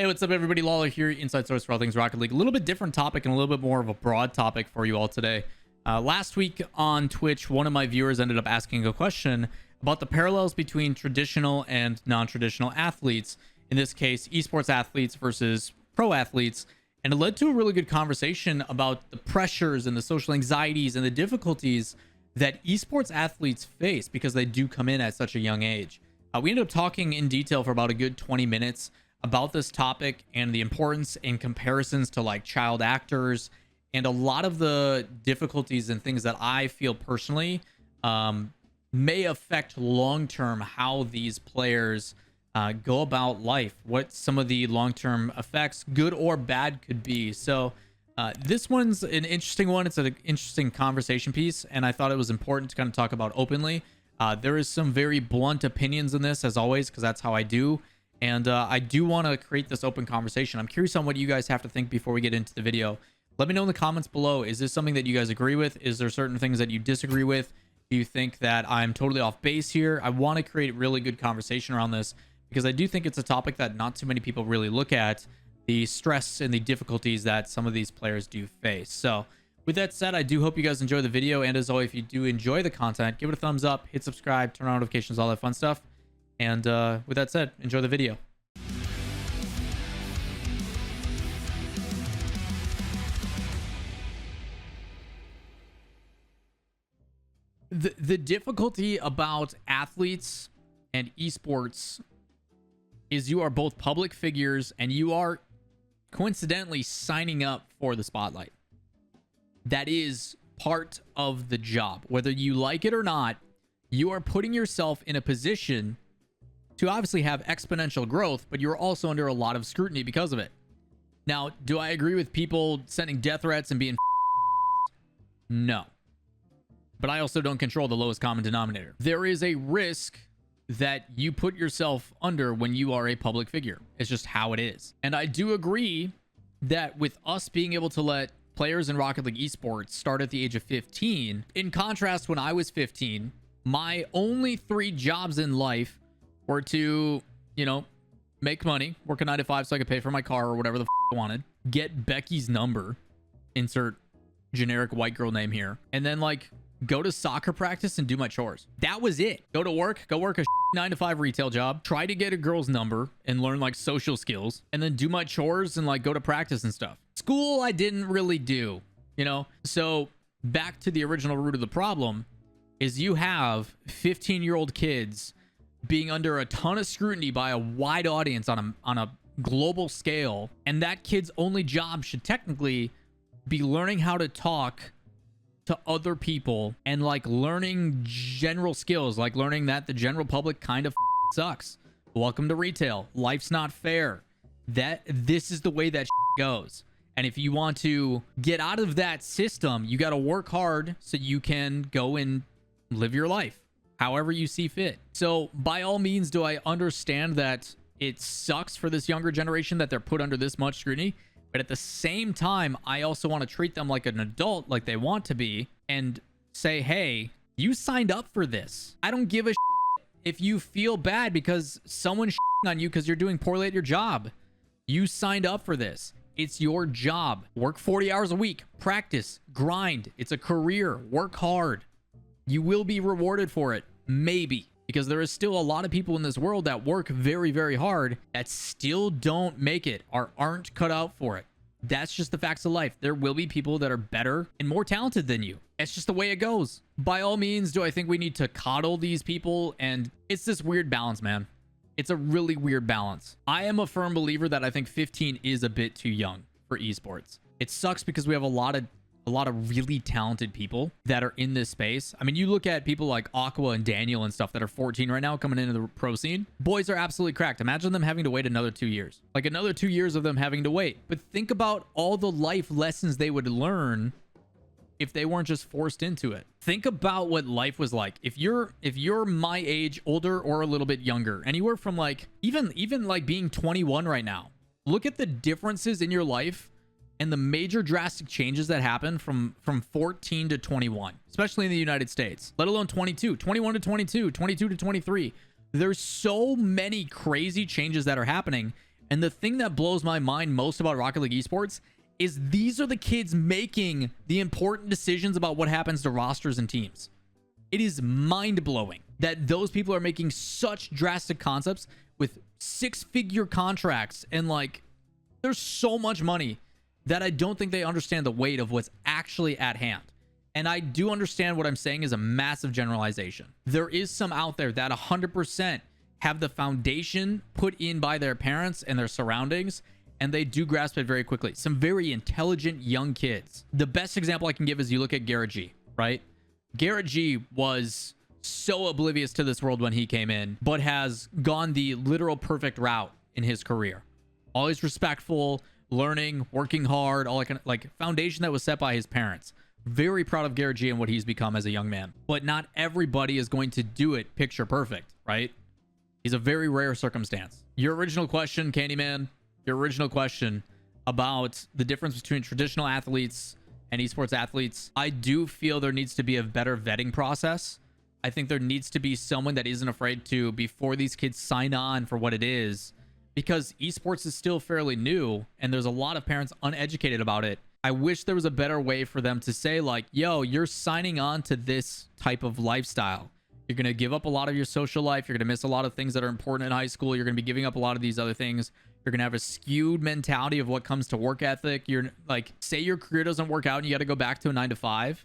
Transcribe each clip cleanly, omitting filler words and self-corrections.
Hey, what's up, everybody? Lawler here, inside source for all things Rocket League. A little bit different topic and a little bit more of a broad topic for you all today. Last week on Twitch, one of my viewers ended up asking a question about the parallels between traditional and non-traditional athletes. In this case, esports athletes versus pro athletes. And it led to a really good conversation about the pressures and the social anxieties and the difficulties that esports athletes face because they do come in at such a young age. We ended up talking in detail for about a good 20 minutes about this topic and the importance and comparisons to like child actors and a lot of the difficulties and things that I feel personally may affect long-term how these players go about life, what some of the long-term effects, good or bad, could be. So this one's an interesting one. It's an interesting conversation piece, and I thought it was important to kind of talk about openly. There is some very blunt opinions in this, as always, because that's how I do. And I do want to create this open conversation. I'm curious on what you guys have to think before we get into the video. Let me know in the comments below. Is this something that you guys agree with? Is there certain things that you disagree with? Do you think that I'm totally off base here? I want to create really good conversation around this because I do think it's a topic that not too many people really look at, the stress and the difficulties that some of these players do face. So with that said, I do hope you guys enjoy the video. And as always, if you do enjoy the content, give it a thumbs up, hit subscribe, turn on notifications, all that fun stuff. And with that said, enjoy the video. The difficulty about athletes and esports is you are both public figures and you are coincidentally signing up for the spotlight. That is part of the job. Whether you like it or not, you are putting yourself in a position to obviously have exponential growth, but you're also under a lot of scrutiny because of it. Now, do I agree with people sending death threats and being No. But I also don't control the lowest common denominator. There is a risk that you put yourself under when you are a public figure. It's just how it is. And I do agree that with us being able to let players in Rocket League esports start at the age of 15, in contrast, when I was 15, my only 3 jobs in life were to, you know, make money, work a 9 to 5 so I could pay for my car or whatever the I wanted, get Becky's number, insert generic white girl name here, and then like go to soccer practice and do my chores. That was it. Go to work, go work a 9 to 5 retail job, try to get a girl's number and learn like social skills, and then do my chores and like go to practice and stuff. School I didn't really do, you know? So back to the original root of the problem is you have 15-year-old kids being under a ton of scrutiny by a wide audience on a global scale, and that kid's only job should technically be learning how to talk to other people and like learning general skills, like learning that the general public kind of sucks. Welcome to retail. Life's not fair. This is the way that goes. And if you want to get out of that system, you got to work hard so you can go and live your life however you see fit. So by all means, do I understand that it sucks for this younger generation that they're put under this much scrutiny? But at the same time, I also want to treat them like an adult, like they want to be, and say, hey, you signed up for this. I don't give a if you feel bad because someone's on you because you're doing poorly at your job. You signed up for this. It's your job. Work 40 hours a week. Practice. Grind. It's a career. Work hard. You will be rewarded for it. Maybe. Because there is still a lot of people in this world that work very, very hard that still don't make it or aren't cut out for it. That's just the facts of life. There will be people that are better and more talented than you. It's just the way it goes. By all means, do I think we need to coddle these people? And it's this weird balance, man. It's a really weird balance. I am a firm believer that I think 15 is a bit too young for esports. It sucks because we have a lot of really talented people that are in this space. I mean, you look at people like Aqua and Daniel and stuff that are 14 right now coming into the pro scene. Boys are absolutely cracked. Imagine them having to wait another 2 years. Like another 2 years of them having to wait. But think about all the life lessons they would learn if they weren't just forced into it. Think about what life was like. If you're my age, older or a little bit younger, anywhere from like even like being 21 right now. Look at the differences in your life and the major drastic changes that happen from 14 to 21, especially in the United States, let alone 22, 21 to 22, 22 to 23. There's so many crazy changes that are happening. And the thing that blows my mind most about Rocket League Esports is these are the kids making the important decisions about what happens to rosters and teams. It is mind-blowing that those people are making such drastic concepts with six-figure contracts, and like there's so much money that I don't think they understand the weight of what's actually at hand. And I do understand what I'm saying is a massive generalization. There is some out there that 100% have the foundation put in by their parents and their surroundings, and they do grasp it very quickly. Some very intelligent young kids. The best example I can give is you look at Garrett G, right? Garrett G was so oblivious to this world when he came in, but has gone the literal perfect route in his career. Always respectful, learning, working hard, all that kind of like foundation that was set by his parents. Very proud of Garrett G and what he's become as a young man. But not everybody is going to do it picture perfect, right? He's a very rare circumstance. Your original question, Candyman, your original question about the difference between traditional athletes and esports athletes, I do feel there needs to be a better vetting process. I think there needs to be someone that isn't afraid to, before these kids sign on for what it is, because esports is still fairly new and there's a lot of parents uneducated about it. I wish there was a better way for them to say like, yo, you're signing on to this type of lifestyle. You're going to give up a lot of your social life. You're going to miss a lot of things that are important in high school. You're going to be giving up a lot of these other things. You're going to have a skewed mentality of what comes to work ethic. You're like, say your career doesn't work out and you got to go back to a 9-to-5.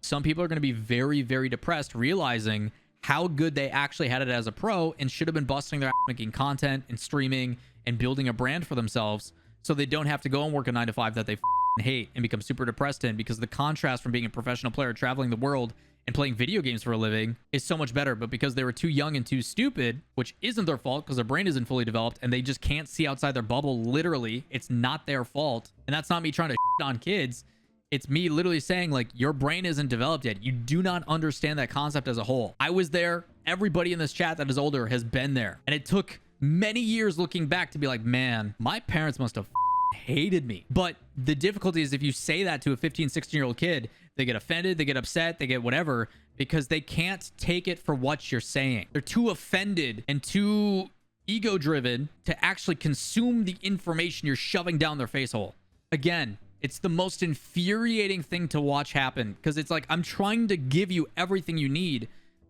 Some people are going to be very, very depressed, realizing how good they actually had it as a pro and should have been busting their ass making content and streaming and building a brand for themselves, so they don't have to go and work a 9-to-5 that they hate and become super depressed in, because the contrast from being a professional player traveling the world and playing video games for a living is so much better. But because they were too young and too stupid, which isn't their fault because their brain isn't fully developed and they just can't see outside their bubble, literally, it's not their fault. And that's not me trying to shit on kids. It's me literally saying, like, your brain isn't developed yet. You do not understand that concept as a whole. I was there. Everybody in this chat that is older has been there. And it took many years looking back to be like, man, my parents must have hated me. But the difficulty is if you say that to a 15, 16-year-old kid, they get offended, they get upset, they get whatever, because they can't take it for what you're saying. They're too offended and too ego-driven to actually consume the information you're shoving down their face hole. Again, it's the most infuriating thing to watch happen, because it's like, I'm trying to give you everything you need,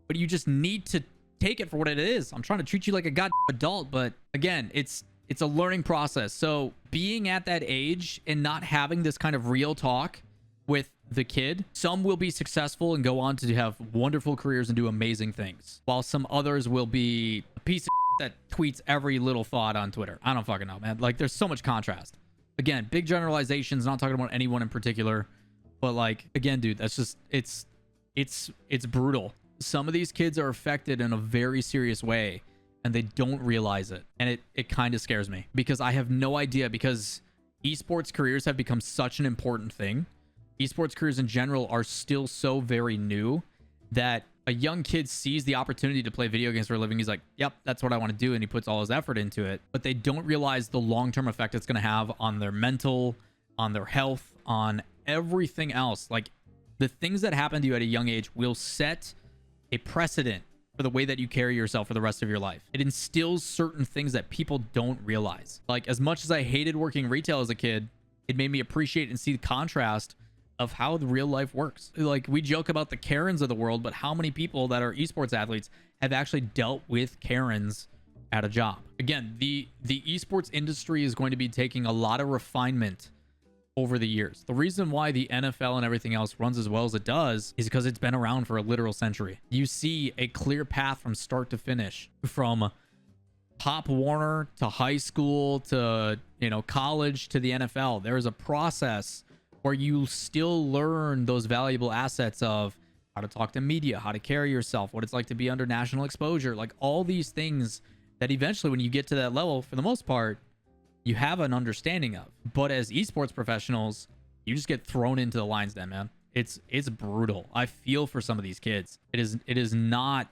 but you just need to take it for what it is. I'm trying to treat you like a goddamn adult, but again, it's a learning process. So being at that age and not having this kind of real talk with the kid, some will be successful and go on to have wonderful careers and do amazing things, while some others will be a piece of that tweets every little thought on Twitter. I don't fucking know, man. Like, there's so much contrast. Again, big generalizations, not talking about anyone in particular, but like, again, dude, that's just, it's brutal. Some of these kids are affected in a very serious way and they don't realize it. And it kind of scares me, because I have no idea, because esports careers have become such an important thing. Esports careers in general are still so very new that a young kid sees the opportunity to play video games for a living. He's like, yep, that's what I want to do. And he puts all his effort into it, but they don't realize the long-term effect it's going to have on their mental, on their health, on everything else. Like, the things that happen to you at a young age will set a precedent for the way that you carry yourself for the rest of your life. It instills certain things that people don't realize. Like, as much as I hated working retail as a kid, it made me appreciate and see the contrast of how the real life works. Like, we joke about the Karens of the world, but how many people that are esports athletes have actually dealt with Karens at a job? Again, the esports industry is going to be taking a lot of refinement over the years. The reason why the NFL and everything else runs as well as it does is because it's been around for a literal century. You see a clear path from start to finish, from Pop Warner to high school to, college to the NFL. There is a process where you still learn those valuable assets of how to talk to media, how to carry yourself, what it's like to be under national exposure, like all these things that eventually, when you get to that level, for the most part, you have an understanding of. But as esports professionals, you just get thrown into the lion's den, man. It's brutal. I feel for some of these kids. It is not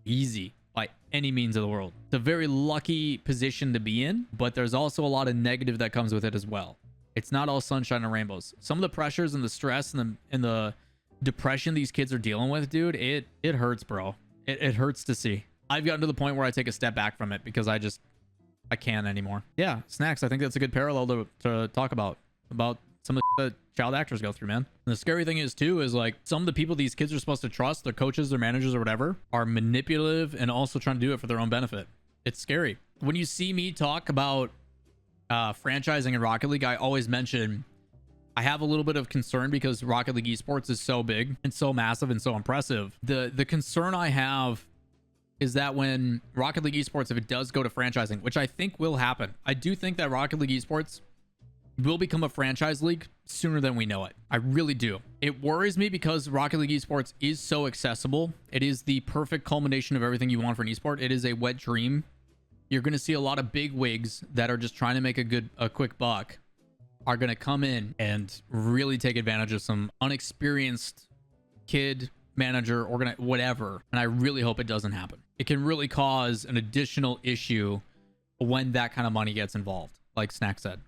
easy by any means of the world. It's a very lucky position to be in, but there's also a lot of negative that comes with it as well. It's not all sunshine and rainbows. Some of the pressures and the stress and the depression these kids are dealing with, dude, it hurts, bro. It hurts to see. I've gotten to the point where I take a step back from it, because I can't anymore. Yeah, Snacks. I think that's a good parallel to talk about some of the child actors go through, man. And the scary thing is too, is like some of the people these kids are supposed to trust, their coaches, their managers or whatever, are manipulative and also trying to do it for their own benefit. It's scary. When you see me talk about franchising in Rocket League, I always mention I have a little bit of concern because Rocket League Esports is so big and so massive and so impressive. The concern I have is that when Rocket League Esports, if it does go to franchising, which I think will happen, I do think that Rocket League Esports will become a franchise league sooner than we know it. I really do. It worries me because Rocket League Esports is so accessible. It is the perfect culmination of everything you want for an esport. It is a wet dream. You're going to see a lot of big wigs that are just trying to make a quick buck are going to come in and really take advantage of some unexperienced kid, manager, whatever. And I really hope it doesn't happen. It can really cause an additional issue when that kind of money gets involved, like Snack said.